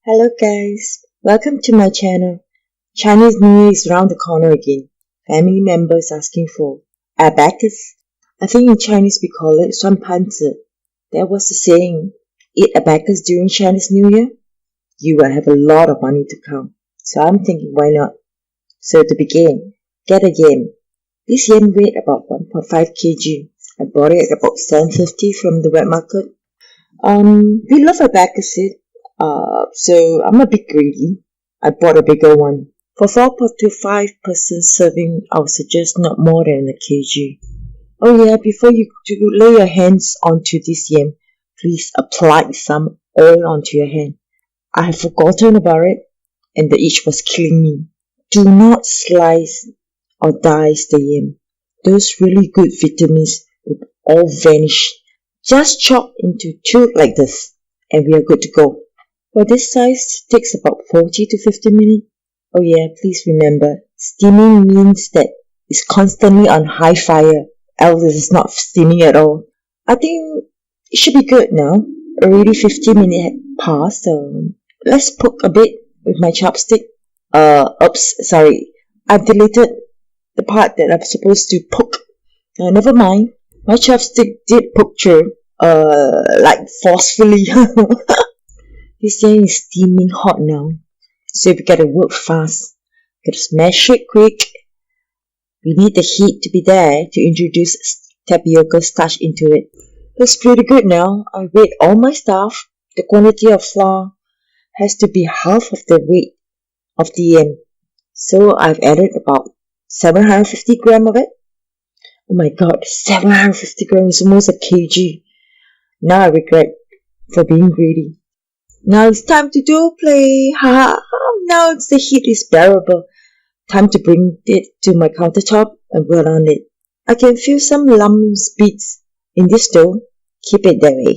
Hello guys, welcome to my channel. Chinese New Year is around the corner again. Family members asking for abacus. I think in Chinese we call it 算盘子. There was a saying, eat abacus during Chinese New Year. You will have a lot of money to count. So I'm thinking, why not? So to begin, get a yam. This yam weighed about 1.5 kg. I bought it at about 7.50 from the wet market. We love abacus seed. So I'm a bit greedy. I bought a bigger one. For 4 to 5 person serving, I would suggest not more than a kg. Oh yeah, before you lay your hands onto this yam, please apply some oil onto your hand. I have forgotten about it, and the itch was killing me. Do not slice or dice the yam. Those really good vitamins will all vanish. Just chop into two like this, and we are good to go. For this size, it takes about 40 to 50 minutes. Oh yeah, please remember, steaming means that it's constantly on high fire, else it's not steaming at all. I think it should be good now. Already 50 minutes passed, so let's poke a bit with my chopstick. Oops, sorry. I've deleted the part that I'm supposed to poke. Never mind. My chopstick did poke through, like forcefully. This thing is steaming hot now, so we gotta work fast. Gotta smash it quick. We need the heat to be there to introduce tapioca starch into it. Looks pretty good now. I weighed all my stuff. The quantity of flour has to be half of the weight of the yam. So I've added about 750 grams of it. Oh my god, 750 grams is almost a kg. Now I regret for being greedy. Now it's time to do play. Haha. Now the heat is bearable. Time to bring it to my countertop and roll on it. I can feel some lumps bits in this dough. Keep it that way.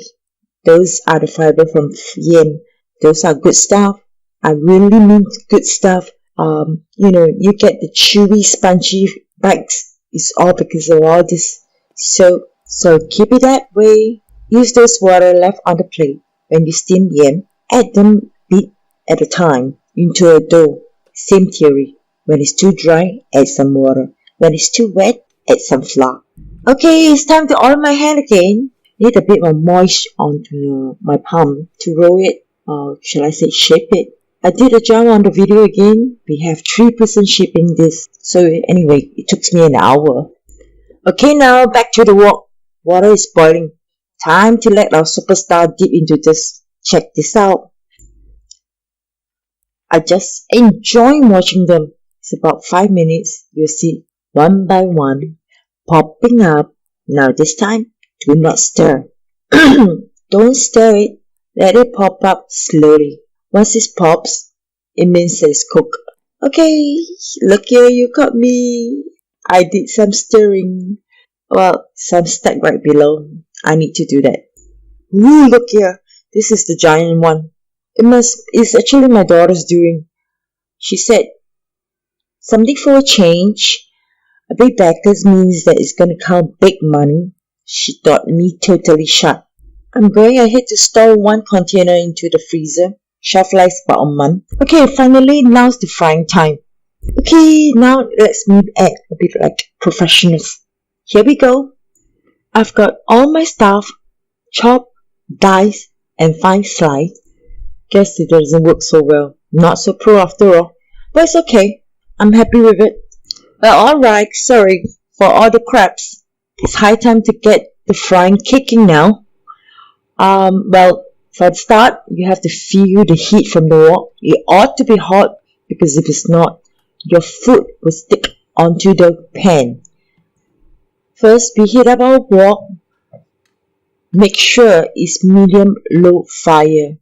Those are the fiber from yam. Those are good stuff. I really mean good stuff. You get the chewy, spongy bites. It's all because of all this. So keep it that way. Use those water left on the plate when you steam yam. Add them bit at a time into a dough. Same theory. When it's too dry, add some water. When it's too wet, add some flour. Okay, it's time to oil my hand again. Need a bit more moisture onto my palm to roll it, or shall I say shape it. I did a job on the video again. We have 3% shaping this. So anyway, it took me an hour. Okay, now back to the wok. Water is boiling. Time to let our superstar dip into this. Check this out. I just enjoy watching them. It's about 5 minutes. You'll see one by one popping up. Now this time, do not stir. Don't stir it. Let it pop up slowly. Once it pops, it means it's cooked. Okay, look here, you got me. I did some stirring. Well, some stuck right below. I need to do that. Ooh, look here. This is the giant one. It's actually my daughter's doing. She said, something for a change. A big backers means that it's going to count big money. She thought me totally shut. I'm going ahead to store one container into the freezer. Shelf life about a month. Okay, finally, now's the frying time. Okay, now let's act a bit like professionals. Here we go. I've got all my stuff chopped, diced, and fine slice. Guess it doesn't work so well. Not so pro after all. But it's okay. I'm happy with it. Well, alright, sorry for all the crabs. It's high time to get the frying kicking now. Well, for the start, you have to feel the heat from the wok. It ought to be hot because if it's not, your food will stick onto the pan. First, we heat up our wok. Make sure it's medium-low fire.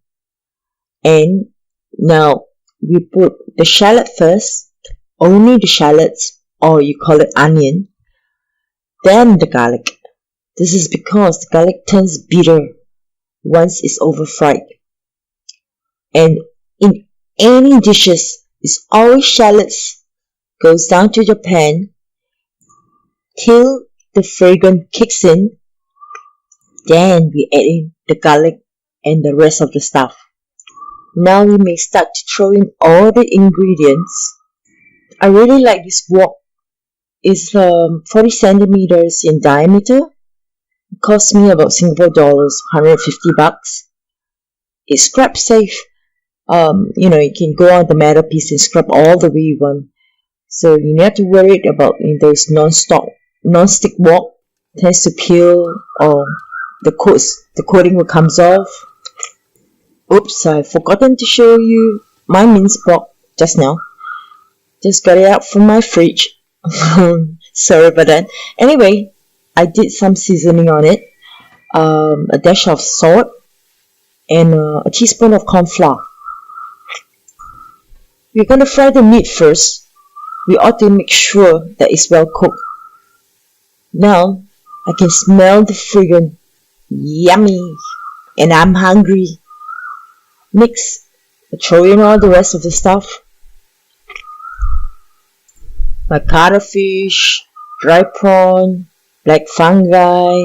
And now we put the shallot first, only the shallots, or you call it onion, then the garlic. This is because the garlic turns bitter once it's over fried. And in any dishes, it's always shallots goes down to the pan till the fragrance kicks in. Then we add in the garlic and the rest of the stuff. Now we may start to throw in all the ingredients. I really like this wok. It's 40 centimeters in diameter. It cost me about Singapore dollars, 150 bucks. It's scrap safe. You can go on the metal piece and scrub all the way you want. So you don't have to worry about those non-stick wok. It tends to peel or the coating will comes off. Oops, I've forgotten to show you my minced pork just now. Just got it out from my fridge. Sorry about that. Anyway, I did some seasoning on it. A dash of salt and a teaspoon of cornflour. We're going to fry the meat first. We ought to make sure that it's well cooked. Now, I can smell the friggin' yummy and I'm hungry. Mix. Throw in all the rest of the stuff. My cuttlefish, dry prawn, black fungi.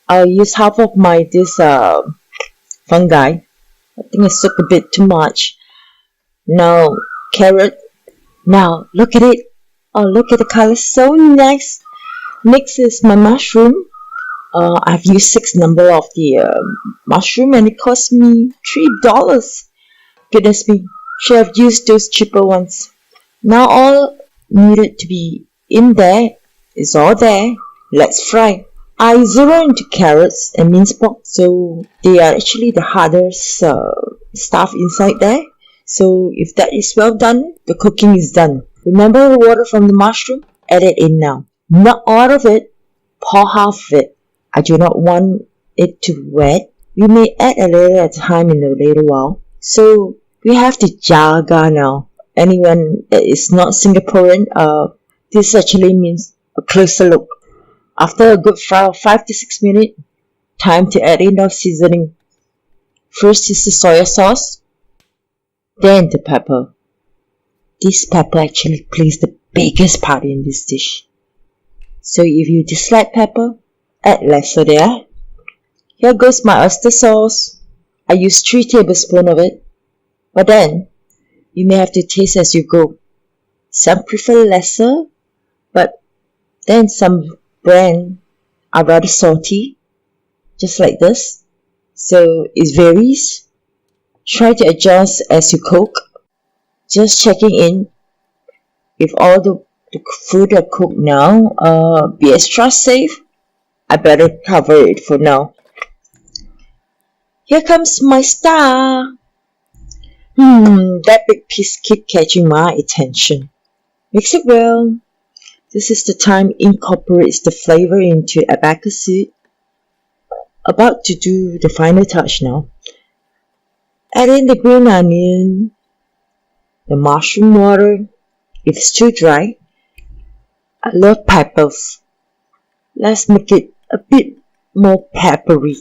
I'll use half of this fungi. I think I soaked a bit too much. Now, carrot. Now, look at it. Oh, look at the color. So nice. Next is my mushroom. I've used 6 number of the mushroom and it cost me $3. Goodness me. Should have used those cheaper ones. Now all needed to be in there is all there. Let's fry. I zero into carrots and minced pork, so they are actually the hardest stuff inside there. So if that is well done, the cooking is done. Remember the water from the mushroom? Add it in now. Not all of it. Pour half of it. I do not want it to wet. We may add a little at a time in a later while. So we have the jaga now. Anyone that is not Singaporean, this actually means a closer look. After a good fry of 5 to 6 minutes, time to add in our seasoning. First is the soya sauce, then the pepper. This pepper actually plays the biggest part in this dish. So if you dislike pepper, add lesser there. Here goes my oyster sauce. I use 3 tablespoons of it. But then, you may have to taste as you go. Some prefer lesser, but then some brand are rather salty, just like this. So it varies. Try to adjust as you cook. Just checking in if all the food are cooked now. Be extra safe. I better cover it for now. Here comes my star. That big piece keep catching my attention. Mix it well. This is the time incorporates the flavor into abacus seed. About to do the final touch now. Add in the green onion, the mushroom water. If it's too dry, I love peppers. Let's make it a bit more peppery.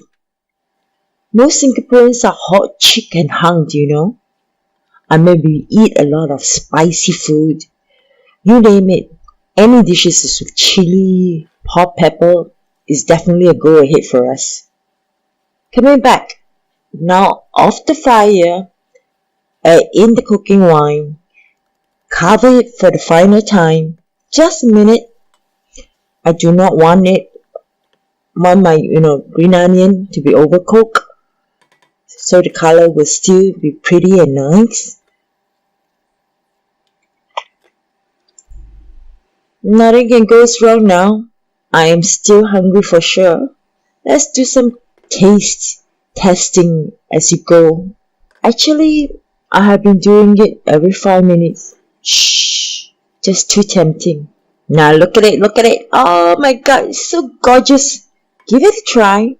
Most Singaporeans are hot chicken hung, do you know? I mean, we eat a lot of spicy food. You name it. Any dishes with chili, hot pepper is definitely a go ahead for us. Coming back. Now off the fire, add in the cooking wine. Cover it for the final time. Just a minute. I do not want my green onion to be overcooked. So the color will still be pretty and nice. Nothing can go wrong now. I am still hungry for sure. Let's do some taste testing as you go. Actually, I have been doing it every 5 minutes. Shh, just too tempting. Now look at it. Oh my god, it's so gorgeous. Give it a try.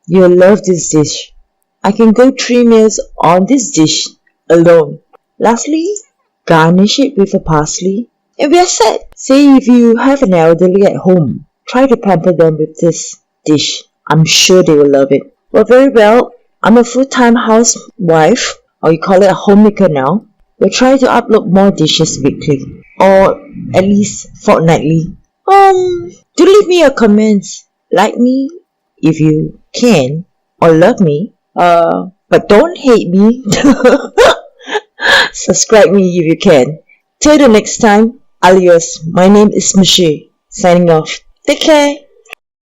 You'll love this dish. I can go 3 meals on this dish alone. Lastly, garnish it with a parsley. And we are set. Say if you have an elderly at home, try to pamper them with this dish. I'm sure they will love it. Well, very well. I'm a full-time housewife, or you call it a homemaker now. We'll try to upload more dishes weekly, or at least fortnightly. Do leave me your comments. Like me if you can, or love me. But but don't hate me. Subscribe me if you can. Till the next time, alias, my name is Michelle, signing off. Take care.